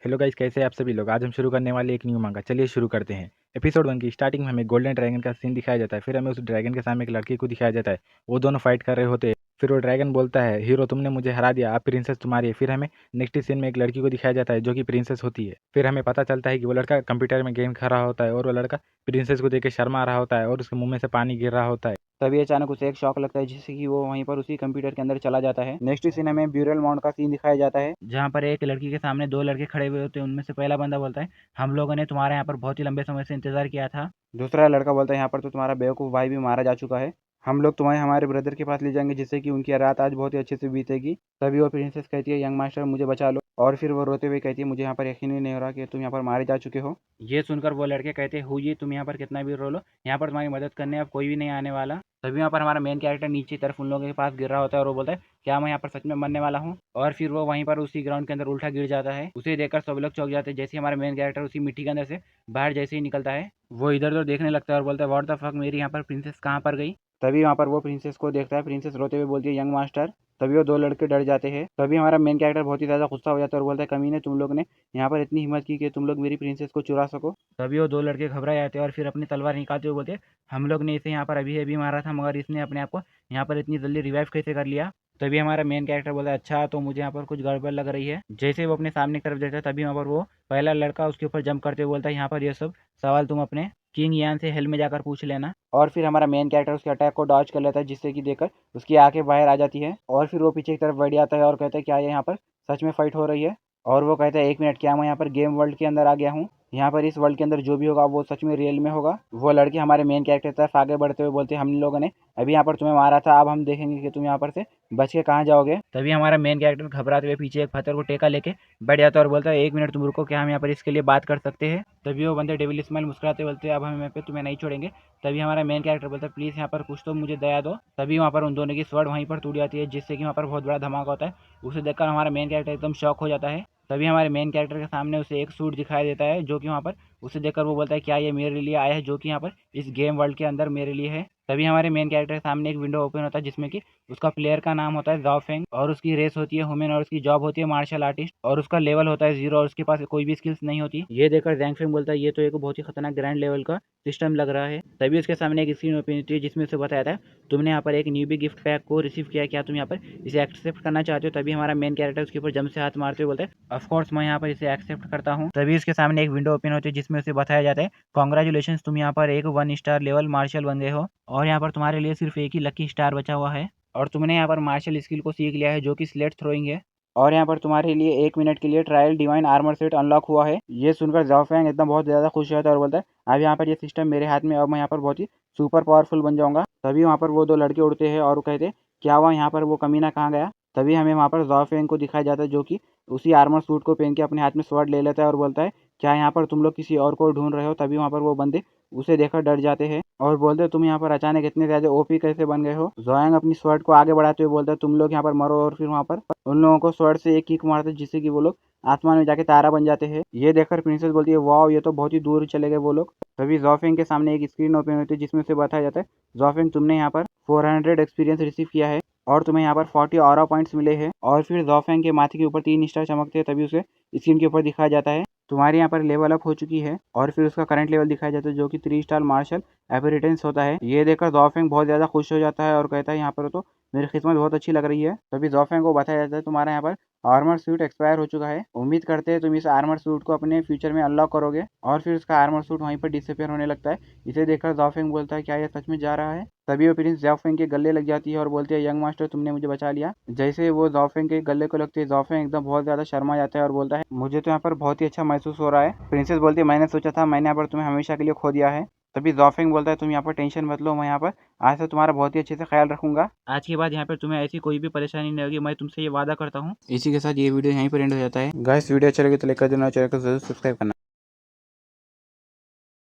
Hello guys, कैसे हैं आप सभी लोग। आज हम शुरू करने वाले एक न्यू मांगा। चलिए शुरू करते हैं। एपिसोड 1 की स्टार्टिंग में हमें गोल्डन ड्रैगन का सीन दिखाया जाता है। फिर हमें उस ड्रैगन के सामने एक लड़की को दिखाया जाता है। वो दोनों फाइट कर रहे होते हैं। फिर वो ड्रैगन बोलता है, हीरो तुमने मुझे हरा दिया, अब प्रिंसेस तुम्हारी है। फिर हमें नेक्स्ट सीन में एक लड़की को दिखाया जाता है जो कि प्रिंसेस होती है। फिर हमें पता चलता है कि वो लड़का कंप्यूटर में गेम खेल रहा होता है और वो लड़का प्रिंसेस को देख के शर्मा रहा होता है और उसके मुंह में से पानी गिर रहा होता है। तभी अचानक उसे एक शॉक लगता है जिससे कि वो वहीं पर उसी कंप्यूटर के अंदर चला जाता है। नेक्स्ट सीन में ब्यूरल माउंट का सीन दिखाया जाता है जहाँ पर एक लड़की के सामने दो लड़के खड़े हुए होते हैं। उनमें से पहला बंदा बोलता है, हम लोगों ने तुम्हारे यहाँ पर बहुत ही लंबे समय से इंतजार किया था। दूसरा लड़का बोलता है, यहाँ पर तो तुम्हारा बेवकूफ़ भाई भी मारा जा चुका है। हम लोग तुम्हें हमारे ब्रदर के पास ले जाएंगे जिससे कि उनकी रात आज बहुत ही अच्छे से बीतेगी। तभी वो प्रिंसेस कहती है, यंग मास्टर मुझे बचा लो। और फिर वो रोते हुए कहती है, मुझे यहाँ पर यकीन ही नहीं हो रहा कि तुम यहाँ पर मारे जा चुके हो। ये सुनकर वो लड़के कहते हैं, हुई तुम यहाँ पर कितना भी रो लो, यहाँ पर तुम्हारी मदद करने अब कोई भी नहीं आने वाला। तभी यहाँ पर हमारा मेन कैरेक्टर नीचे की तरफ उन लोगों के पास गिर रहा होता है और वो बोलता है, क्या मैं यहाँ पर सच में मरने वाला हूँ। और फिर वो वहीं पर उसी ग्राउंड के अंदर उल्टा गिर जाता है। उसे देखकर सब लोग चौंक जाते हैं। जैसे ही हमारा मेन कैरेक्टर उसी मिट्टी के अंदर से बाहर जैसे ही निकलता है, वो इधर उधर देखने लगता है और बोलता है, व्हाट द फक, मेरी यहाँ पर प्रिंसेस कहाँ पर गई। तभी वहाँ पर वो प्रिंसेस को देखता है। प्रिंसेस रोते हुए बोलती है, यंग मास्टर। तभी वो दो लड़के डर जाते हैं। तभी हमारा मेन कैरेक्टर बहुत ही ज़्यादा गुस्सा हो जाता है और बोलता है, कमीने तुम लोग ने यहाँ पर इतनी हिम्मत की कि तुम लोग मेरी प्रिंसेस को चुरा सको। तभी वो दो लड़के घबरा जाते हैं और फिर अपनी तलवार निकालते हुए बोलते हैं, हम लोग ने इसे यहाँ पर अभी अभी मारा था, मगर इसने अपने आप को यहाँ पर इतनी जल्दी रिवाइव कैसे कर लिया। तभी हमारा मेन कैरेक्टर बोलता है, अच्छा तो मुझे यहाँ पर कुछ गड़बड़ लग रही है। जैसे वो अपने सामने की तरफ देखता है तभी वहाँ पर वो पहला लड़का उसके ऊपर जंप करते हुए बोलता है, यहाँ पर ये सब सवाल तुम अपने किंग यान से हेल में जाकर पूछ लेना। और फिर हमारा मेन कैरेक्टर उसके अटैक को डॉज कर लेता है जिससे कि देखकर उसकी आंखें बाहर आ जाती है। और फिर वो पीछे की तरफ बढ़ जाता है और कहता है, क्या ये यहाँ पर सच में फाइट हो रही है। और वो कहता है, एक मिनट, क्या मैं यहाँ पर गेम वर्ल्ड के अंदर आ गया हूँ। यहाँ पर इस वर्ल्ड के अंदर जो भी होगा वो सच में रियल में होगा। वो लड़के हमारे मेन कैरेक्टर की तरफ आगे बढ़ते हुए बोलते हैं, हम लोगों ने अभी यहाँ पर तुम्हें मारा था, अब हम देखेंगे कि तुम यहाँ पर से बच के कहाँ जाओगे। तभी हमारा मेन कैरेक्टर घबराते हुए पीछे एक पत्थर को टेका लेके बैठ जाता है और बोलता है, एक मिनट तुम रुको, क्या हम यहाँ पर इसके लिए बात कर सकते हैं। तभी वो बंदे डेविल स्माइल मुस्कुराते बोलते हैं, अब हम यहाँ पे तुम्हें नहीं छोड़ेंगे। तभी हमारा मेन कैरेक्टर बोलता है, प्लीज़ यहाँ पर कुछ तो मुझे दया दो। तभी वहाँ पर उन दोनों की स्वord वहीं पर टूट जाती है जिससे कि वहाँ पर बहुत बड़ा धमाका होता है। उसे देखकर हमारा मेन कैरेक्टर एकदम शॉक हो जाता है। तभी हमारे मेन कैरेक्टर के सामने उसे एक सूट दिखाई देता है जो कि वहाँ पर उसे देखकर वो बोलता है, क्या ये मेरे लिए आया है जो कि यहाँ पर इस गेम वर्ल्ड के अंदर मेरे लिए है। तभी हमारे मेन कैरेक्टर के सामने एक विंडो ओपन होता है जिसमें कि उसका प्लेयर का नाम होता है जाओ फेंग और उसकी रेस होती है ह्यूमन और उसकी जॉब होती है मार्शल आर्टिस्ट और उसका लेवल होता है 0 और उसके पास कोई भी स्किल्स नहीं होती। ये देखकर जैंग फेंग बोलता है, ये तो एक बहुत ही खतरनाक ग्रैंड लेवल का सिस्टम लग रहा है। तभी उसके सामने एक स्क्रीन ओपन होती है जिसमें उसे बताया था, तुमने यहाँ पर एक न्यूबी गिफ्ट पैक को रिसीव किया, क्या तुम यहाँ पर इसे एक्सेप्ट करना चाहते हो। तभी हमारा मेन कैरेक्टर उसके ऊपर जम से हाथ मारते हुए बोलता है, ऑफ कोर्स मैं यहाँ पर इसे एक्सेप्ट करता हूँ। तभी उसके सामने एक विंडो ओपन होती है जिसमें उसे बताया जाता है, कॉन्ग्रेचुलेशन, तुम यहाँ पर एक 1 स्टार लेवल मार्शल बन गए हो और यहाँ पर तुम्हारे लिए सिर्फ एक ही लकी स्टार बचा हुआ है और तुमने यहाँ पर मार्शल स्किल को सीख लिया है जो कि स्लेट थ्रोइंग है। और यहाँ पर तुम्हारे लिए 1 मिनट के लिए trial divine armour set unlock हुआ है। ये सुनकर जाओ फैंग एकदम बहुत ज़्यादा खुश होता है और बोलता है, अब यहाँ पर ये सिस्टम मेरे हाथ में, अब मैं यहाँ पर बहुत ही सुपर पावरफुल बन जाऊँगा। तभी वहाँ पर वो दो लड़के उड़ते हैं और कहते हैं, क्या हुआ यहाँ पर वो कमीना कहाँ गया। तभी हमें वहाँ पर जाओ फैंग को दिखाया जाता है जो कि उसी आर्मर सूट को पहन के अपने हाथ में स्वॉर्ड ले लेता है और बोलता है, क्या यहाँ पर तुम लोग किसी और को ढूंढ रहे हो। तभी वहाँ पर वो बंदे उसे देखकर डर जाते हैं और बोलते हैं, तुम यहाँ पर अचानक इतने ज़्यादा ओपी कैसे बन गए हो। जोयांग अपनी स्वॉर्ड को आगे बढ़ाते हुए बोलता है, तुम लोग यहाँ पर मरो। और फिर वहाँ पर उन लोगों को स्वॉर्ड से एक किक मारते हैं जिससे कि वो लोग आसमान में जाके तारा बन जाते हैं। ये देखकर प्रिंसेस बोलती है, वाओ ये तो बहुत ही दूर चले गए वो लोग। तभी जॉफिंग के सामने एक स्क्रीन ओपन होती है जिसमें से बताया जाता है, जॉफिंग तुमने यहाँ पर 400 एक्सपीरियंस रिसीव किया है और तुम्हें यहाँ पर 40 ऑरा पॉइंट्स मिले हैं। और फिर जॉफिंग के माथे के ऊपर 3 स्टार चमकते हैं। तभी उसे स्क्रीन के ऊपर दिखाया जाता है, तुम्हारे यहाँ पर लेवल अप हो चुकी है। और फिर उसका करंट लेवल दिखाया जाता है जो कि 3 स्टार मार्शल एपिरेटेंस होता है। ये देखकर जॉफिंग बहुत ज़्यादा खुश हो जाता है और कहता है, यहाँ पर तो मेरी किस्मत बहुत अच्छी लग रही है। तभी जॉफिंग को बताया जाता है, तुम्हारा यहाँ पर आर्मर सूट एक्सपायर हो चुका है, उम्मीद करते हैं तुम इस आर्मर सूट को अपने फ्यूचर में अनलॉक करोगे। और फिर उसका आर्मर सूट वहीं पर डिसअपियर होने लगता है। इसे देखकर जॉफिंग बोलता है, क्या यह सच में जा रहा है। तभी वो प्रिंस जॉफिंग के गले लग जाती है और बोलती है, यंग मास्टर तुमने मुझे बचा लिया। जैसे वो जॉफिंग के गले को लगती है, जॉफिंग एकदम बहुत ज्यादा शर्मा जाता है और बोलता है, मुझे तो यहाँ पर बहुत ही अच्छा महसूस हो रहा है। प्रिंसेस बोलती है, मैंने सोचा था मैंने यहाँ पर तुम्हें हमेशा के लिए खो दिया है। तभी जॉफिंग बोलता है, तुम यहाँ पर टेंशन मत लो, मैं यहाँ पर आज से तुम्हारा बहुत ही अच्छे से ख्याल रखूंगा। आज के बाद यहाँ पर तुम्हें ऐसी कोई भी परेशानी नहीं होगी, मैं तुमसे ये वादा करता हूँ। इसी के साथ ये वीडियो यहीं पर एंड हो जाता है। गाइस वीडियो अच्छा लगे तो लाइक कर देना, चैनल को जरूर सब्सक्राइब करना।